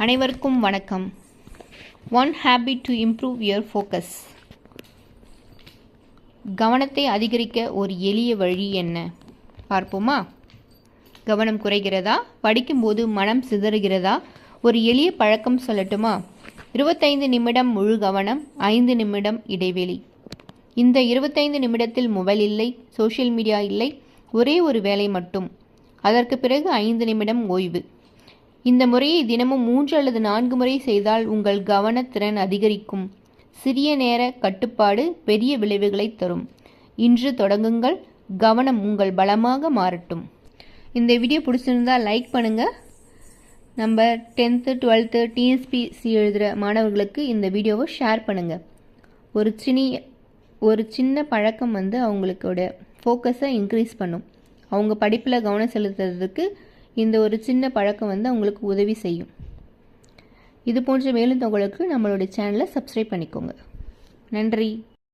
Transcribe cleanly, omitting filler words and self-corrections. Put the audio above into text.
அனைவருக்கும் வணக்கம். One habit to improve your focus. கவனத்தை அதிகரிக்க ஒரு எளிய வழி என்ன பார்ப்போமா? கவனம் குறைகிறதா? படிக்கும்போது மனம் சிதறுகிறதா? ஒரு எளிய பழக்கம் சொல்லட்டுமா? 25 நிமிடம் முழு கவனம், 5 நிமிடம் இடைவெளி. இந்த 25 நிமிடத்தில் மொபைல் இல்லை, சோஷியல் மீடியா இல்லை, ஒரே ஒரு வேலை மட்டும். அதற்கு பிறகு 5 நிமிடம் ஓய்வு. இந்த முறையை தினமும் 3 அல்லது 4 முறை செய்தால் உங்கள் கவனத்திறன் அதிகரிக்கும். சிறிய நேர கட்டுப்பாடு பெரிய விளைவுகளை தரும். இன்று தொடங்குங்கள். கவனம் உங்கள் பலமாக மாறட்டும். இந்த வீடியோ பிடிச்சிருந்தால் லைக் பண்ணுங்கள். நம்ம 10th 12th டிஎஸ்பிசி எழுதுகிற மாணவர்களுக்கு இந்த வீடியோவை ஷேர் பண்ணுங்கள். ஒரு சின்ன பழக்கம் அவங்களுக்கோட ஃபோக்கஸை இன்க்ரீஸ் பண்ணும். அவங்க படிப்பில் கவனம் செலுத்துறதுக்கு இந்த ஒரு சின்ன பழக்கம் அவங்களுக்கு உதவி செய்யும். இது போன்ற மேலும் தகவலுக்கு நம்மளுடைய சேனலை சப்ஸ்கிரைப் பண்ணிக்கோங்க. நன்றி.